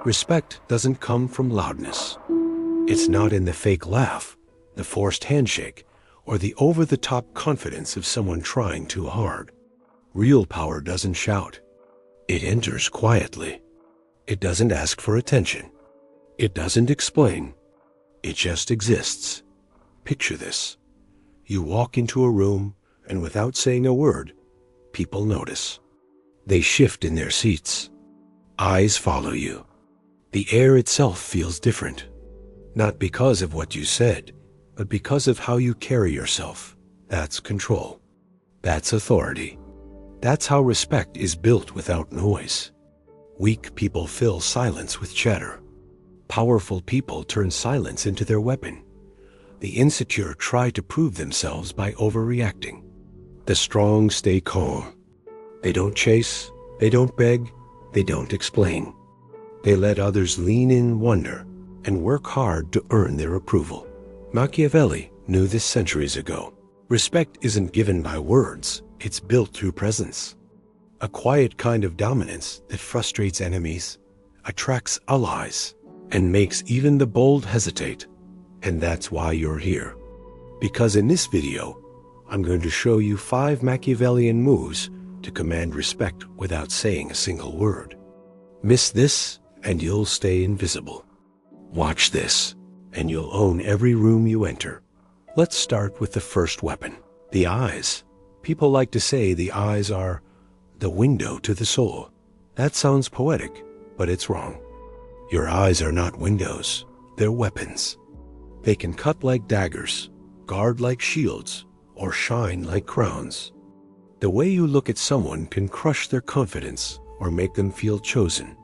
Respect doesn't come from loudness. It's not in the fake laugh, the forced handshake, or the over-the-top confidence of someone trying too hard. Real power doesn't shout. It enters quietly. It doesn't ask for attention. It doesn't explain. It just exists. Picture this. You walk into a room, and without saying a word, people notice. They shift in their seats. Eyes follow you. The air itself feels different. Not because of what you said, but because of how you carry yourself. That's control. That's authority. That's how respect is built without noise. Weak people fill silence with chatter. Powerful people turn silence into their weapon. The insecure try to prove themselves by overreacting. The strong stay calm. They don't chase, they don't beg, they don't explain. They let others lean in wonder and work hard to earn their approval. Machiavelli knew this centuries ago. Respect isn't given by words, it's built through presence. A quiet kind of dominance that frustrates enemies, attracts allies, and makes even the bold hesitate. And that's why you're here. Because in this video, I'm going to show you 5 Machiavellian moves to command respect without saying a single word. Miss this, and you'll stay invisible. Watch this, and you'll own every room you enter. Let's start with the first weapon, the eyes. People like to say the eyes are the window to the soul. That sounds poetic, but it's wrong. Your eyes are not windows, they're weapons. They can cut like daggers, guard like shields, or shine like crowns. The way you look at someone can crush their confidence or make them feel chosen.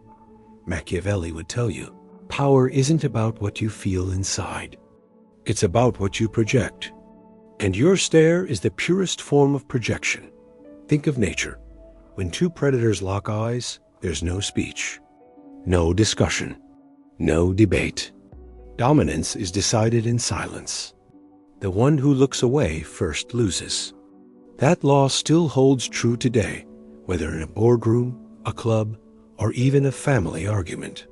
Machiavelli would tell you, power isn't about what you feel inside. It's about what you project. And your stare is the purest form of projection. Think of nature. When two predators lock eyes, there's no speech, no discussion, no debate. Dominance is decided in silence. The one who looks away first loses. That law still holds true today, whether in a boardroom, a club, or even a family argument.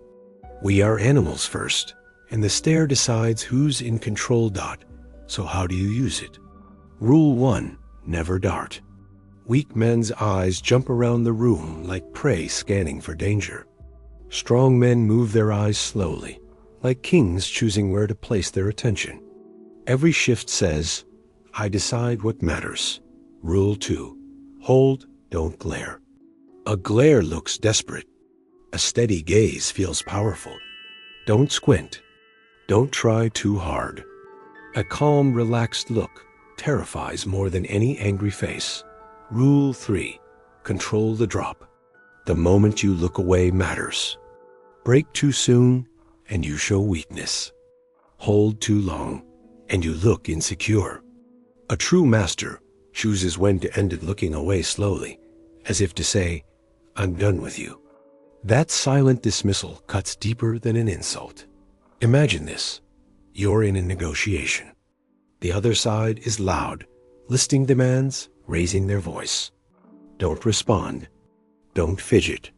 We are animals first, and the stare decides who's in control. So how do you use it? Rule 1, never dart. Weak men's eyes jump around the room like prey scanning for danger. Strong men move their eyes slowly, like kings choosing where to place their attention. Every shift says, I decide what matters. Rule 2, hold, don't glare. A glare looks desperate. A steady gaze feels powerful. Don't squint. Don't try too hard. A calm, relaxed look terrifies more than any angry face. Rule 3, control the drop. The moment you look away matters. Break too soon, and you show weakness. Hold too long, and you look insecure. A true master chooses when to end it, looking away slowly, as if to say, I'm done with you. That silent dismissal cuts deeper than an insult. Imagine this. You're in a negotiation. The other side is loud, listing demands, raising their voice. Don't respond. Don't fidget.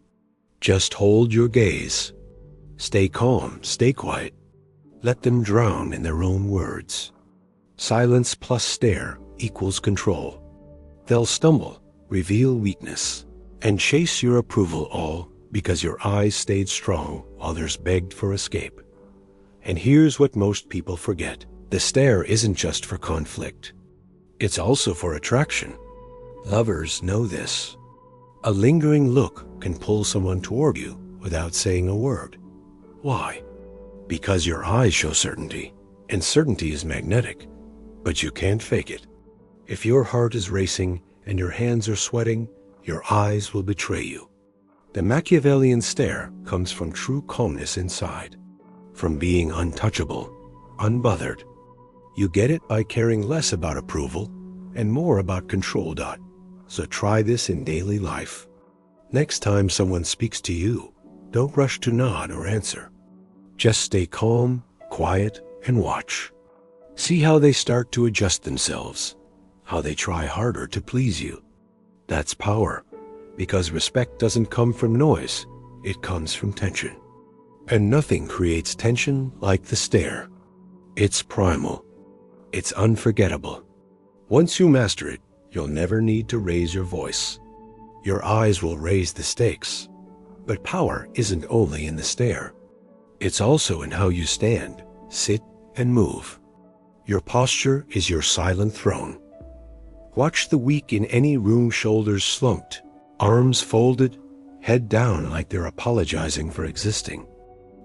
Just hold your gaze. Stay calm, stay quiet. Let them drown in their own words. Silence plus stare equals control. They'll stumble, reveal weakness, and chase your approval, all because your eyes stayed strong while others begged for escape. And here's what most people forget. The stare isn't just for conflict. It's also for attraction. Lovers know this. A lingering look can pull someone toward you without saying a word. Why? Because your eyes show certainty, and certainty is magnetic, but you can't fake it. If your heart is racing and your hands are sweating, your eyes will betray you. The Machiavellian stare comes from true calmness inside, from being untouchable, unbothered. You get it by caring less about approval and more about control. So try this in daily life. Next time someone speaks to you, don't rush to nod or answer. Just stay calm, quiet, and watch. See how they start to adjust themselves, how they try harder to please you. That's power, because respect doesn't come from noise, it comes from tension. And nothing creates tension like the stare. It's primal. It's unforgettable. Once you master it, you'll never need to raise your voice. Your eyes will raise the stakes. But power isn't only in the stare. It's also in how you stand, sit, and move. Your posture is your silent throne. Watch the weak in any room, shoulders slumped, arms folded, head down like they're apologizing for existing.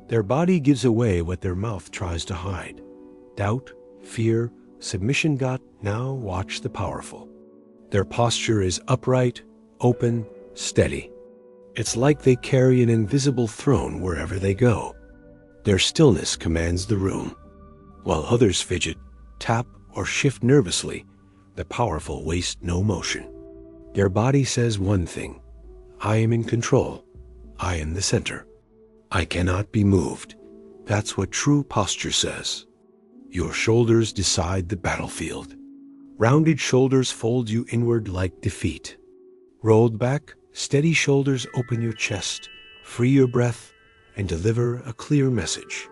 Their body gives away what their mouth tries to hide. Doubt, fear, submission. Now watch the powerful. Their posture is upright, open, steady. It's like they carry an invisible throne wherever they go. Their stillness commands the room. While others fidget, tap, or shift nervously, the powerful waste no motion. Their body says one thing: I am in control. I am the center. I cannot be moved. That's what true posture says. Your shoulders decide the battlefield. Rounded shoulders fold you inward like defeat. Rolled back, steady shoulders open your chest, free your breath, and deliver a clear message.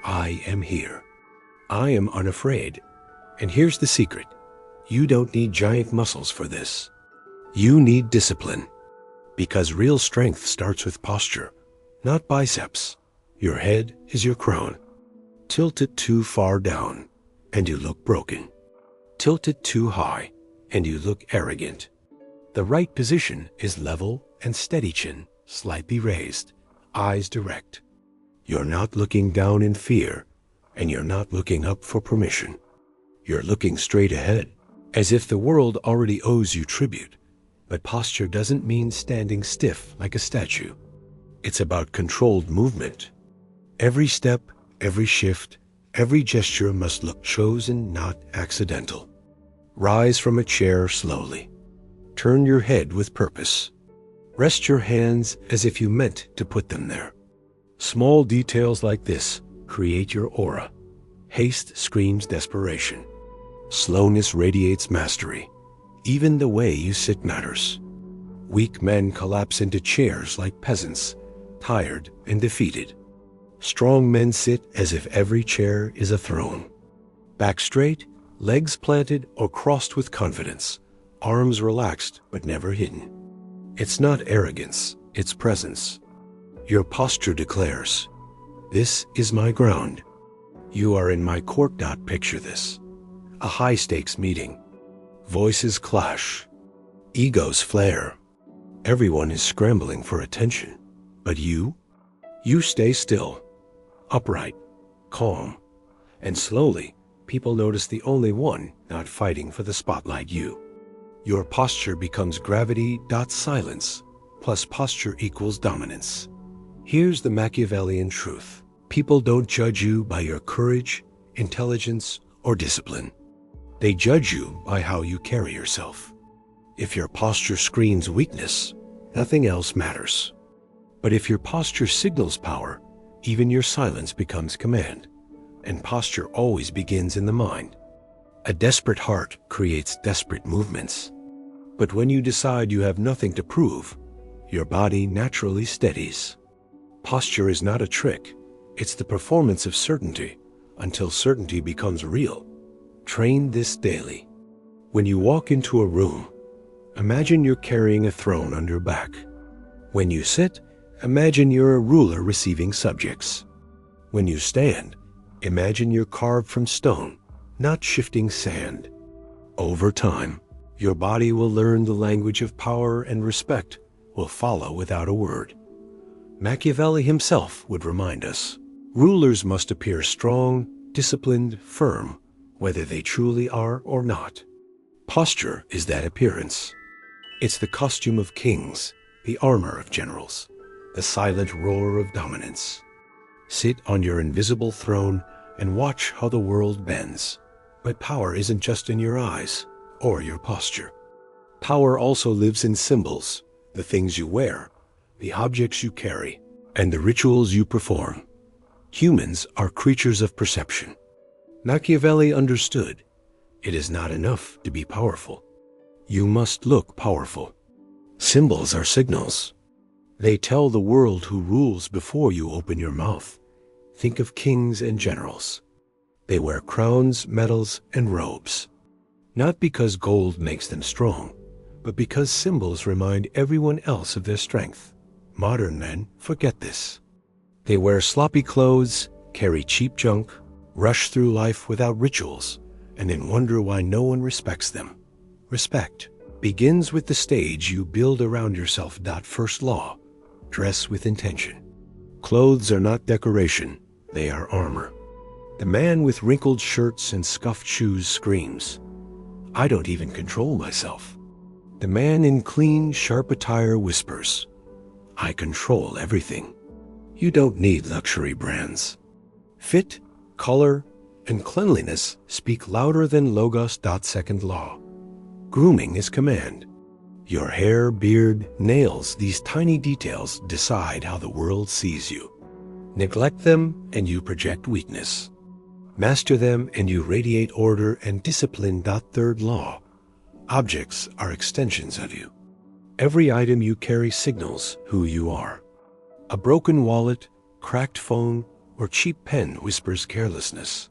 I am here. I am unafraid. And here's the secret. You don't need giant muscles for this. You need discipline. Because real strength starts with posture, not biceps. Your head is your crown. Tilt it too far down, and you look broken. Tilt it too high, and you look arrogant. The right position is level and steady, chin slightly raised, eyes direct. You're not looking down in fear, and you're not looking up for permission. You're looking straight ahead, as if the world already owes you tribute. But posture doesn't mean standing stiff like a statue. It's about controlled movement. Every step, every shift, every gesture must look chosen, not accidental. Rise from a chair slowly. Turn your head with purpose. Rest your hands as if you meant to put them there. Small details like this create your aura. Haste screams desperation. Slowness radiates mastery. Even the way you sit matters. Weak men collapse into chairs like peasants, tired and defeated. Strong men sit as if every chair is a throne. Back straight, legs planted or crossed with confidence, arms relaxed but never hidden. It's not arrogance, it's presence. Your posture declares, this is my ground. You are in my court. Picture this. A high-stakes meeting. Voices clash. Egos flare. Everyone is scrambling for attention. But you stay still, upright, calm. And slowly, people notice the only one not fighting for the spotlight, you. Your posture becomes gravity. Silence plus posture equals dominance. Here's the Machiavellian truth. People don't judge you by your courage, intelligence, or discipline. They judge you by how you carry yourself. If your posture screams weakness, nothing else matters. But if your posture signals power, even your silence becomes command. And posture always begins in the mind. A desperate heart creates desperate movements. But when you decide you have nothing to prove, your body naturally steadies. Posture is not a trick. It's the performance of certainty until certainty becomes real. Train this daily. When you walk into a room, imagine you're carrying a throne on your back. When you sit, imagine you're a ruler receiving subjects. When you stand, imagine you're carved from stone, not shifting sand. Over time, your body will learn the language of power, and respect will follow without a word. Machiavelli himself would remind us, rulers must appear strong, disciplined, firm, whether they truly are or not. Posture is that appearance. It's the costume of kings, the armor of generals, the silent roar of dominance. Sit on your invisible throne and watch how the world bends. But power isn't just in your eyes or your posture. Power also lives in symbols, the things you wear, the objects you carry, and the rituals you perform. Humans are creatures of perception. Machiavelli understood, it is not enough to be powerful. You must look powerful. Symbols are signals. They tell the world who rules before you open your mouth. Think of kings and generals. They wear crowns, medals, and robes. Not because gold makes them strong, but because symbols remind everyone else of their strength. Modern men forget this. They wear sloppy clothes, carry cheap junk, rush through life without rituals, and then wonder why no one respects them. Respect begins with the stage you build around yourself. First law: dress with intention. Clothes are not decoration, they are armor. The man with wrinkled shirts and scuffed shoes screams, "I don't even control myself." The man in clean, sharp attire whispers, "I control everything." You don't need luxury brands. Fit, color, and cleanliness speak louder than logos. Second law: grooming is command. Your hair, beard, nails, these tiny details decide how the world sees you. Neglect them and you project weakness. Master them and you radiate order and discipline. Third law: objects are extensions of you. Every item you carry signals who you are. A broken wallet, cracked phone, or cheap pen whispers carelessness.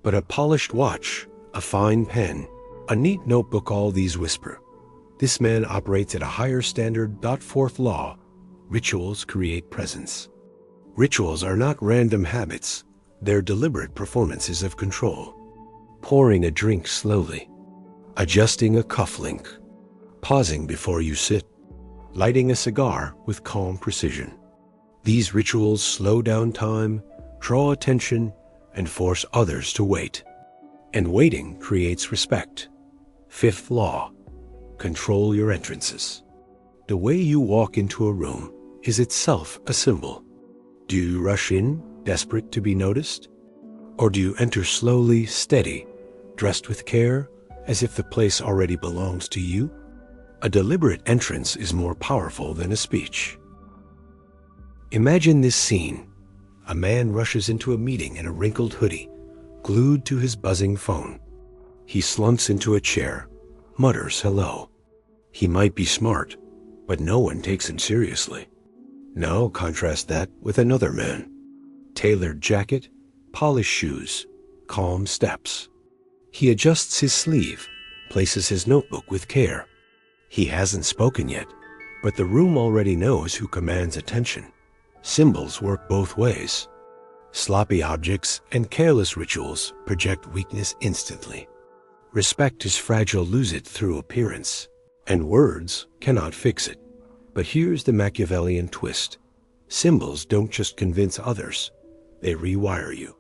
But a polished watch, a fine pen, a neat notebook, all these whisper, "This man operates at a higher standard." Fourth law: rituals create presence. Rituals are not random habits, they're deliberate performances of control. Pouring a drink slowly, adjusting a cufflink, pausing before you sit, lighting a cigar with calm precision. These rituals slow down time, draw attention, and force others to wait. And waiting creates respect. Fifth law: control your entrances. The way you walk into a room is itself a symbol. Do you rush in, desperate to be noticed? Or do you enter slowly, steady, dressed with care, as if the place already belongs to you? A deliberate entrance is more powerful than a speech. Imagine this scene. A man rushes into a meeting in a wrinkled hoodie, glued to his buzzing phone. He slumps into a chair, mutters hello. He might be smart, but no one takes him seriously. Now contrast that with another man. Tailored jacket, polished shoes, calm steps. He adjusts his sleeve, places his notebook with care. He hasn't spoken yet, but the room already knows who commands attention. Symbols work both ways. Sloppy objects and careless rituals project weakness instantly. Respect is fragile, lose it through appearance, and words cannot fix it. But here's the Machiavellian twist. Symbols don't just convince others, they rewire you.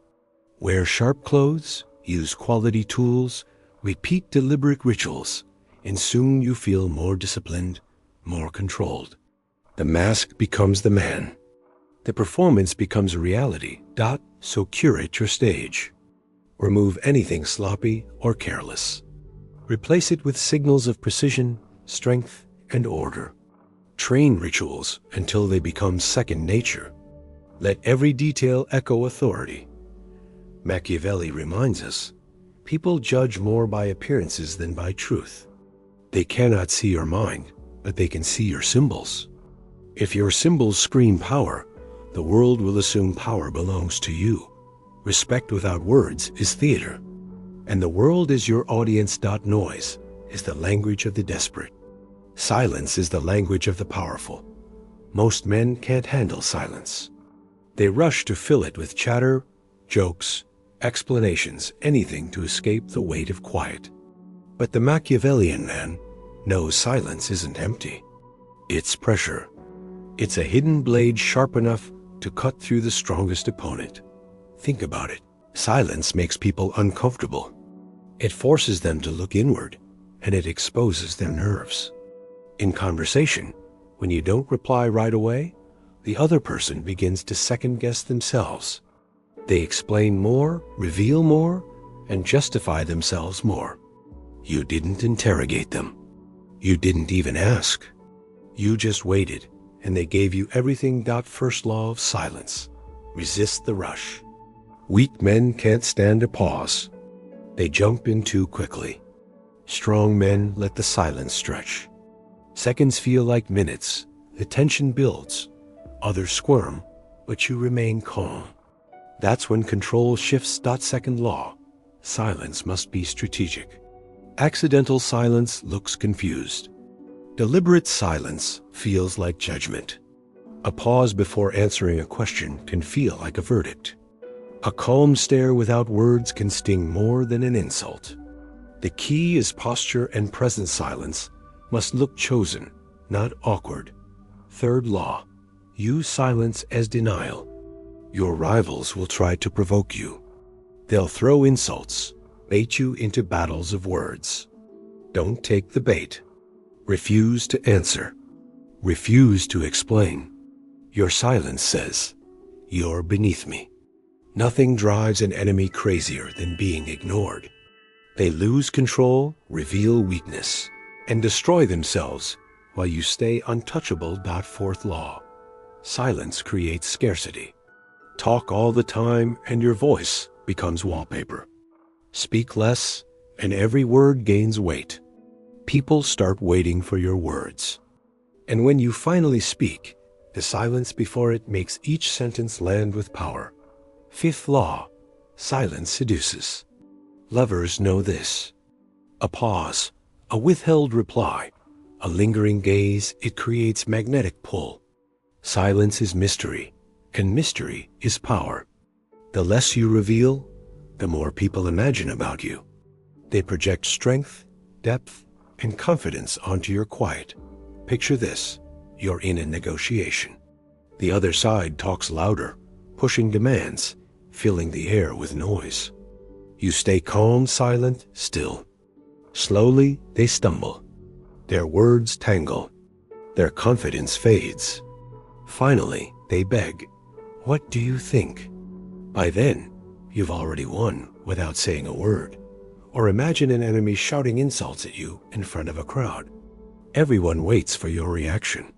Wear sharp clothes, use quality tools, repeat deliberate rituals, and soon you feel more disciplined, more controlled. The mask becomes the man. The performance becomes a reality. So curate your stage. Remove anything sloppy or careless. Replace it with signals of precision, strength, and order. Train rituals until they become second nature. Let every detail echo authority. Machiavelli reminds us, people judge more by appearances than by truth. They cannot see your mind, but they can see your symbols. If your symbols scream power, the world will assume power belongs to you. Respect without words is theater. And the world is your audience. Noise is the language of the desperate. Silence is the language of the powerful. Most men can't handle silence. They rush to fill it with chatter, jokes, explanations, anything to escape the weight of quiet. But the Machiavellian man knows silence isn't empty. It's pressure. It's a hidden blade sharp enough to cut through the strongest opponent. Think about it. Silence makes people uncomfortable. It forces them to look inward, and it exposes their nerves. In conversation, when you don't reply right away, the other person begins to second-guess themselves. They explain more, reveal more, and justify themselves more. You didn't interrogate them. You didn't even ask. You just waited, and they gave you everything. First law of silence. Resist the rush. Weak men can't stand a pause. They jump in too quickly. Strong men let the silence stretch. Seconds feel like minutes. The tension builds. Others squirm, but you remain calm. That's when control shifts. Second law. Silence must be strategic. Accidental silence looks confused. Deliberate silence feels like judgment. A pause before answering a question can feel like a verdict. A calm stare without words can sting more than an insult. The key is posture, and present silence must look chosen, not awkward. Third law. Use silence as denial. Your rivals will try to provoke you. They'll throw insults, bait you into battles of words. Don't take the bait. Refuse to answer. Refuse to explain. Your silence says, "You're beneath me." Nothing drives an enemy crazier than being ignored. They lose control, reveal weakness, and destroy themselves while you stay untouchable. Fourth law. Silence creates scarcity. Talk all the time and your voice becomes wallpaper. Speak less and every word gains weight. People start waiting for your words. And when you finally speak, the silence before it makes each sentence land with power. Fifth law. Silence seduces. Lovers know this. A pause, a withheld reply, a lingering gaze, it creates magnetic pull. Silence is mystery, and mystery is power. The less you reveal, the more people imagine about you. They project strength, depth, and confidence onto your quiet. Picture this. You're in a negotiation. The other side talks louder, pushing demands, filling the air with noise. You stay calm, silent, still. Slowly, they stumble. Their words tangle. Their confidence fades. Finally, they beg, "What do you think?" By then, you've already won without saying a word. Or imagine an enemy shouting insults at you in front of a crowd. Everyone waits for your reaction.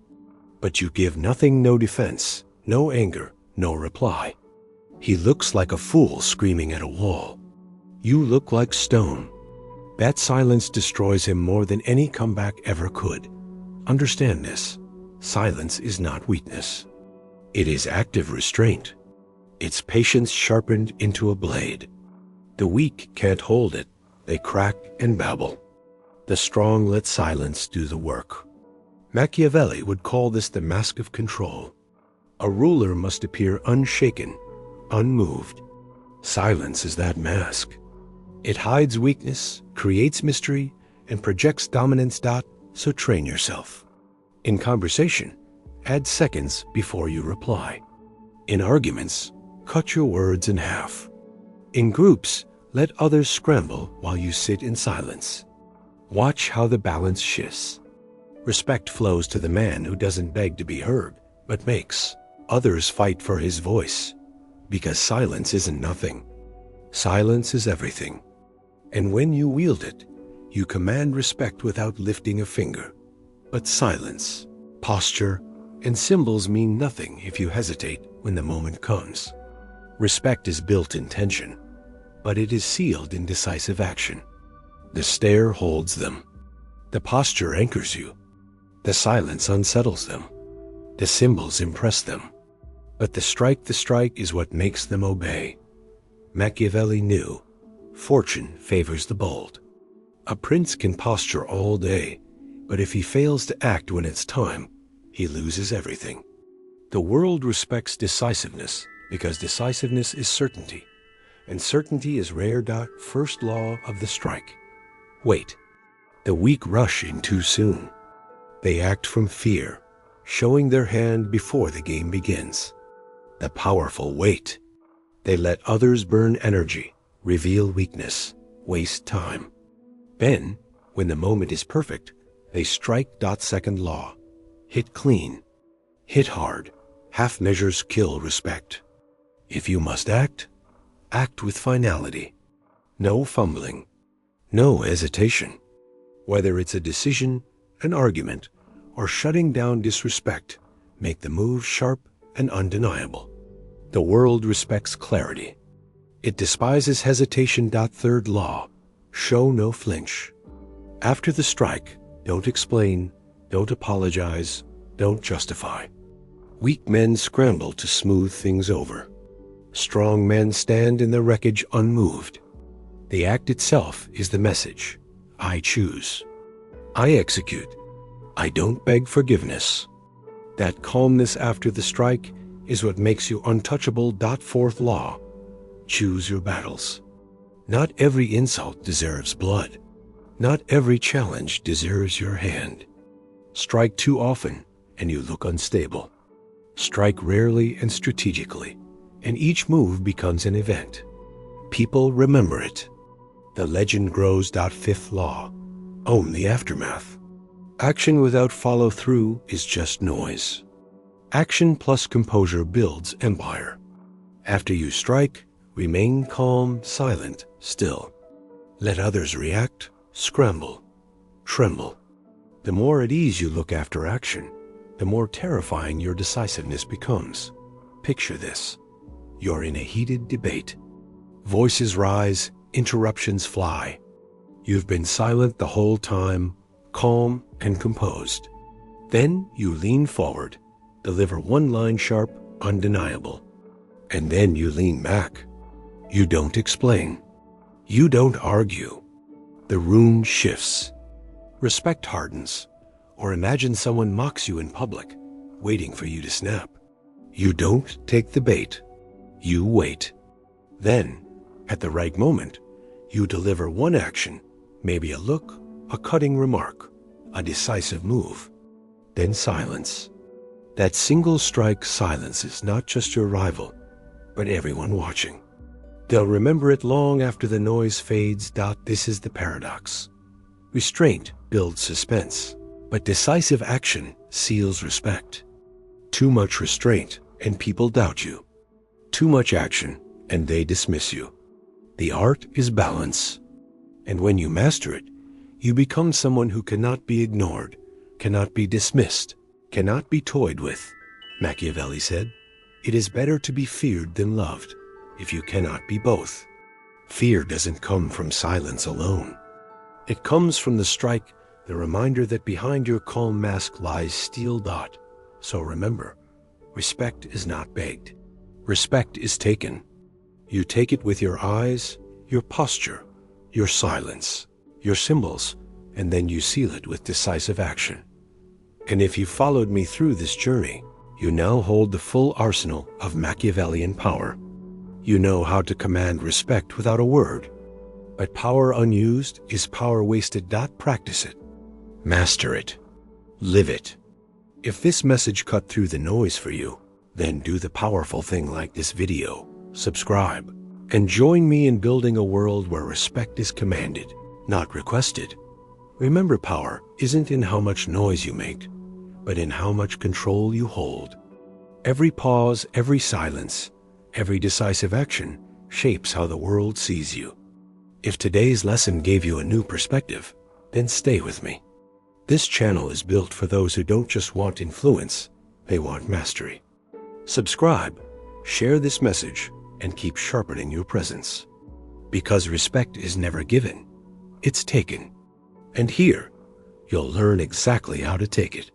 But you give nothing, no defense, no anger, no reply. He looks like a fool screaming at a wall. You look like stone. That silence destroys him more than any comeback ever could. Understand this. Silence is not weakness. It is active restraint. It's patience sharpened into a blade. The weak can't hold it. They crack and babble. The strong let silence do the work. Machiavelli would call this the mask of control. A ruler must appear unshaken, unmoved. Silence is that mask. It hides weakness, creates mystery, and projects dominance. So train yourself. In conversation, add seconds before you reply. In arguments, cut your words in half. In groups, let others scramble while you sit in silence. Watch how the balance shifts. Respect flows to the man who doesn't beg to be heard, but makes others fight for his voice. Because silence isn't nothing. Silence is everything. And when you wield it, you command respect without lifting a finger. But silence, posture, and symbols mean nothing if you hesitate when the moment comes. Respect is built in tension, but it is sealed in decisive action. The stare holds them. The posture anchors you. The silence unsettles them. The symbols impress them. But the strike is what makes them obey. Machiavelli knew, fortune favors the bold. A prince can posture all day, but if he fails to act when it's time, he loses everything. The world respects decisiveness because decisiveness is certainty, and certainty is rare. First law of the strike. Wait. The weak rush in too soon. They act from fear, showing their hand before the game begins. The powerful wait. They let others burn energy, reveal weakness, waste time. Then, when the moment is perfect, they strike. Second law. Hit clean. Hit hard. Half measures kill respect. If you must act, act with finality. No fumbling. No hesitation. Whether it's a decision, an argument, or shutting down disrespect, make the move sharp and undeniable. The world respects clarity. It despises hesitation. Third law. Show no flinch. After the strike, don't explain, don't apologize, don't justify. Weak men scramble to smooth things over. Strong men stand in the wreckage unmoved. The act itself is the message. I choose. I execute. I don't beg forgiveness. That calmness after the strike is what makes you untouchable. Fourth law. Choose your battles. Not every insult deserves blood. Not every challenge deserves your hand. Strike too often, and you look unstable. Strike rarely and strategically, and each move becomes an event. People remember it. The legend grows. Fifth law. Own the aftermath. Action without follow-through is just noise. Action plus composure builds empire. After you strike, remain calm, silent, still. Let others react, scramble, tremble. The more at ease you look after action, the more terrifying your decisiveness becomes. Picture this. You're in a heated debate. Voices rise, interruptions fly. You've been silent the whole time, calm and composed. Then you lean forward, deliver one line sharp, undeniable. And then you lean back. You don't explain. You don't argue. The room shifts. Respect hardens. Or imagine someone mocks you in public, waiting for you to snap. You don't take the bait. You wait. Then, at the right moment, you deliver one action, maybe a look, a cutting remark, a decisive move. Then silence. That single strike silences not just your rival, but everyone watching. They'll remember it long after the noise fades. This is the paradox. Restraint builds suspense, but decisive action seals respect. Too much restraint, and people doubt you. Too much action, and they dismiss you. The art is balance. And when you master it, you become someone who cannot be ignored, cannot be dismissed, cannot be toyed with. Machiavelli said, "It is better to be feared than loved, if you cannot be both." Fear doesn't come from silence alone. It comes from the strike, the reminder that behind your calm mask lies steel. So remember, respect is not begged. Respect is taken. You take it with your eyes, your posture, your silence, your symbols, and then you seal it with decisive action. And if you followed me through this journey, you now hold the full arsenal of Machiavellian power. You know how to command respect without a word. But power unused is power wasted. Practice it. Master it. Live it. If this message cut through the noise for you, then do the powerful thing like this video, subscribe, and join me in building a world where respect is commanded, not requested. Remember, power isn't in how much noise you make, but in how much control you hold. Every pause, every silence, every decisive action shapes how the world sees you. If today's lesson gave you a new perspective, then stay with me. This channel is built for those who don't just want influence, they want mastery. Subscribe, share this message, and keep sharpening your presence. Because respect is never given, it's taken. And here, you'll learn exactly how to take it.